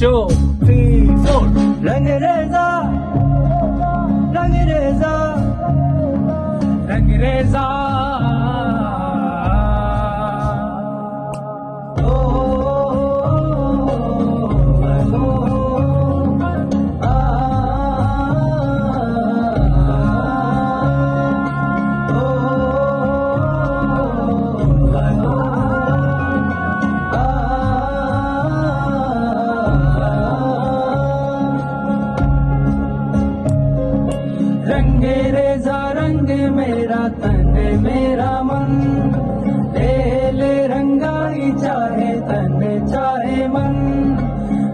2 3 4 रंग रेजा रंग रेजा रंग रेजा रंग रेजा रंग मेरा तन मेरा मन ले ले रंगाई चाहे तन चाहे मन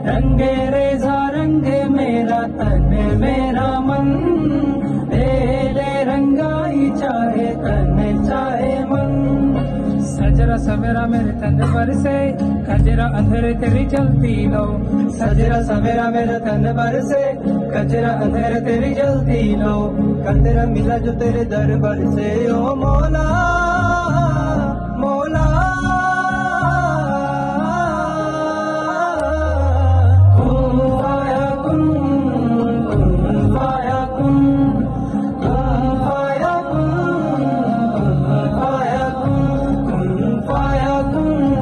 रंग रेजा रंग मेरा तन मेरा मन ले ले रंगाई चाहे तन चाहे मन सजरा सवेरा मेरे तन पर से कजरा अंधेरे तेरी चलती लो सजरा सवेरा मेरे तन पर से कजरा अंधेरे तेरी जलती लो कल तेरा मिला जो तेरे दरबार से ओ मौला मौला कुन फाया कुन फाया कुन फाया कुन फाया कुन फाया कुन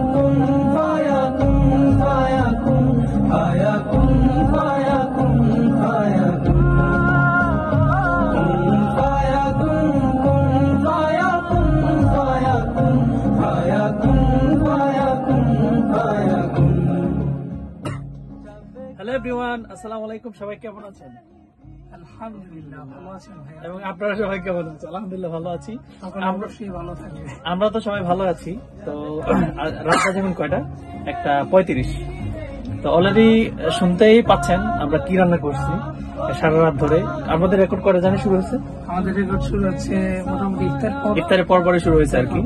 फाया कुन फाया कुन फाया कुन फाया कुन फाया कुन হ্যালো এভরিওয়ান, আসসালামু আলাইকুম। সবাই কেমন আছেন? আলহামদুলিল্লাহ ভালো আছেন ভাই এবং আপনারা সবাই কেমন আছেন? আলহামদুলিল্লাহ ভালো আছি। অবশ্যই ভালো থাকবে আমরা তো সবাই ভালো আছি। তো রাত বাজে এখন কয়টা? 1:35। তো অলরেডি শুনতেই পাচ্ছেন আমরা কি রান্না করছি সারা রাত ধরে। আমাদের রেকর্ড করে জানি শুরু হয়েছে, আমাদের রেকর্ড শুরু হচ্ছে মোটামুটি ইফতারের পর পরে শুরু হয়েছে আর কি।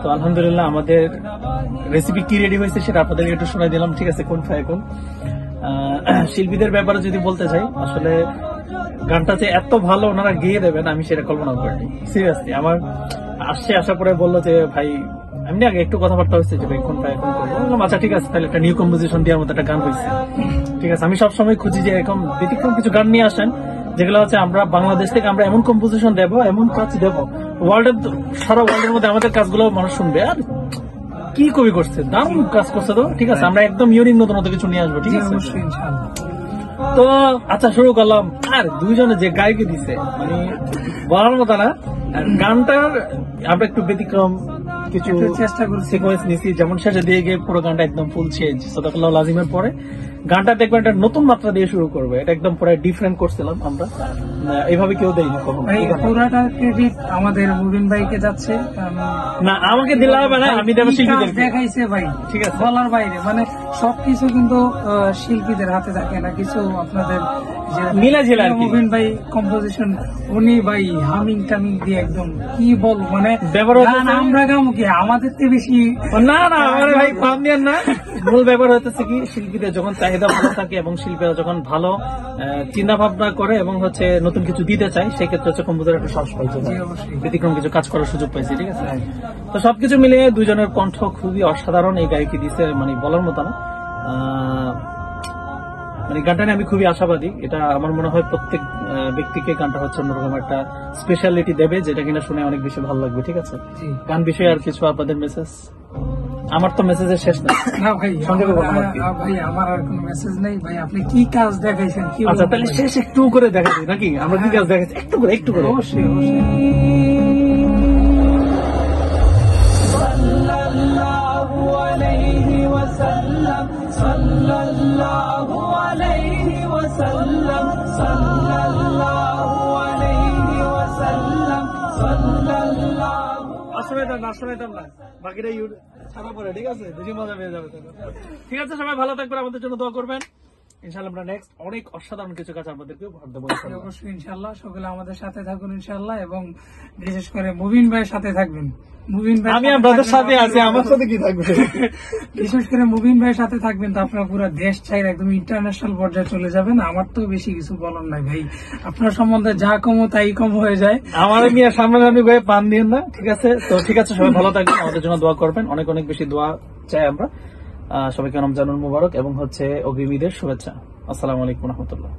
তো আলহামদুলিল্লাহ আমাদের রেসিপি কি রেডি হয়েছে সেটা আপনাদেরকে একটু শোনাই দিলাম, ঠিক আছে? কোন ফায়াকুন। শিল্পীদের ব্যাপারে যদি বলতে চাই, আসলে গানটা যে এত ভালো ওনারা গেয়ে দেবেন আমি সেটা কল্পনা করিনি। সিরিয়াসলি আমার আসার পরে বললো যে ভাই, এমনি আগে একটু কথাবার্তা হচ্ছে যে ভাই কোন ফায়াকুন করবো। আচ্ছা ঠিক আছে, তাহলে একটা নিউ কম্পোজিশন দেওয়ার মতো একটা গান হয়েছে, ঠিক আছে। আমি সবসময় খুঁজি যে এরকম ব্যতিক্রম কিছু গান নিয়ে আসেন যেগুলো হচ্ছে আমরা বাংলাদেশ থেকে আমরা এমন কম্পোজিশন দেবো, এমন কাজ দেবো ওয়ার্ল্ডের, সারা ওয়ার্ল্ডের মধ্যে আমাদের কাজগুলো মানুষ শুনবে। আর কি কবি করছে, দারুণ কাজ করছে। তো ঠিক আছে, আমরা একদম ইউনিক নতুন কিছু নিয়ে আসবো, ঠিক আছে? তো আচ্ছা শুরু করলাম। আর দুইজনে যে গায়কে দিছে মানে বলার মতো না। গানটার আমরা একটু ব্যতিক্রম কিছু চেষ্টা করি, সিকোয়েন্স নিছি। যেমন শেষে দিয়ে গিয়ে পুরো গানটা একদম ফুল চেঞ্জ, সাদাকাল্লাহ লাজিমের পরে গানটা দেখবেন একটা নতুন মাত্রা দিয়ে শুরু করবে। এটা একদম পুরো ডিফারেন্ট করছিলাম আমরা, এইভাবে কেউ দেয়নি কখনো। পুরাটা ক্রেডিট আমাদের মুবিন ভাইকে যাচ্ছে না, আমাকে দিলে হবে না, আমি দেবো শিল্পীদের। দেখাইছে ভাই, ঠিক আছে, বলার বাইরে। মানে সবকিছু কিন্তু শিল্পীদের হাতে থাকে না, কিছু আপনাদের মিলা জেলা। মুবিন ভাই কম্পোজিশন উনি ভাই হামিং টামিং দিয়ে একদম কি বল মানে আমরা গামু কি আমাদের থেকে বেশি। না না আমার ভাই পাম দিয়েন না। মূল ব্যাপার হচ্ছে কি, শিল্পীদের যখন চাহিদা ভালো থাকে এবং শিল্পীরা যখন ভালো চিন্তা ভাবনা করে এবং হচ্ছে নতুন কিছু দিতে চায়, সেক্ষেত্রে হচ্ছে কম্পোজার একটা সাহস পাইছে, ব্যতিক্রম কিছু কাজ করার সুযোগ পাইছে, ঠিক আছে? তো সবকিছু মিলিয়ে দুজনের কণ্ঠ খুবই অসাধারণ। এই গায়কি দিছে মানে বলার মতো না। মানে গানটা নিয়ে আমি খুবই আশাবাদী। এটা আমার মনে হয় প্রত্যেক ব্যক্তিকে গানটা হচ্ছে অন্যরকম একটা স্পেশালিটি দেবে, যেটা কিনা শুনে অনেক বেশি ভালো লাগবে, ঠিক আছে? গান বিষয়ে আর কিছু আপনাদের মেসেজ? আমার তো মেসেজের শেষ না ভাই, সঙ্গে ভাই আমার আর কোনো মেসেজ নেই ভাই। আপনি কি কাজ দেখাইছেন? কি আচ্ছা তাহলে শেষ একটু করে দেখা দিই নাকি? আমরা কি কাজ দেখাচ্ছি একটু করে, একটু করে। অবশ্যই অবশ্যই। সাল্লাল্লাহু আলাইহি ওয়াসাল্লাম সাল্লাল্লাহু আলাইহি ওয়াসাল্লাম সাল্লাল্লাহু আলাইহি ওয়াসাল্লাম সাল্লাল্লাহু। আসলে না বাকিটা ছাড়া পরে, ঠিক আছে? বেশি মজা পেয়ে যাবে। ঠিক আছে, সবাই ভালো থাকবেন, আমাদের জন্য দোয়া করবেন। ইনশাআল্লাহ আমরা নেক্সট অনেক অসাধারণ কিছু কাজ আপনাদেরকে উপহার দেবো। অবশ্যই ইনশাআল্লাহ। সকলে আমাদের সাথে থাকুন ইনশাআল্লাহ, এবং বিশেষ করে মুবিন ভাইয়ের সাথে থাকবেন। মুবিন ভাই আমি আপনাদের সাথে আছি, আমার সাথে কি থাকবে? বিশেষ করে মুবিন ভাইয়ের সাথে থাকবেন তো আপনারা পুরো দেশ চাইলে একদম ইন্টারন্যাশনাল পর্যায়ে চলে যাবেন। আমার তো বেশি কিছু বলার নাই ভাই, আপনার সম্বন্ধে যা কম তাই কম হয়ে যায়। আমার নিয়ে সামনাসামনি ভাই পান দিন না, ঠিক আছে? তো ঠিক আছে, সবাই ভালো থাকবেন, আমাদের জন্য দোয়া করবেন। অনেক অনেক বেশি দোয়া চাই আমরা। সবাইকে রমজানুল মুবারক এবং হচ্ছে অগ্রিম ঈদের শুভেচ্ছা। আসসালামু আলাইকুম রহমতুল্লাহ।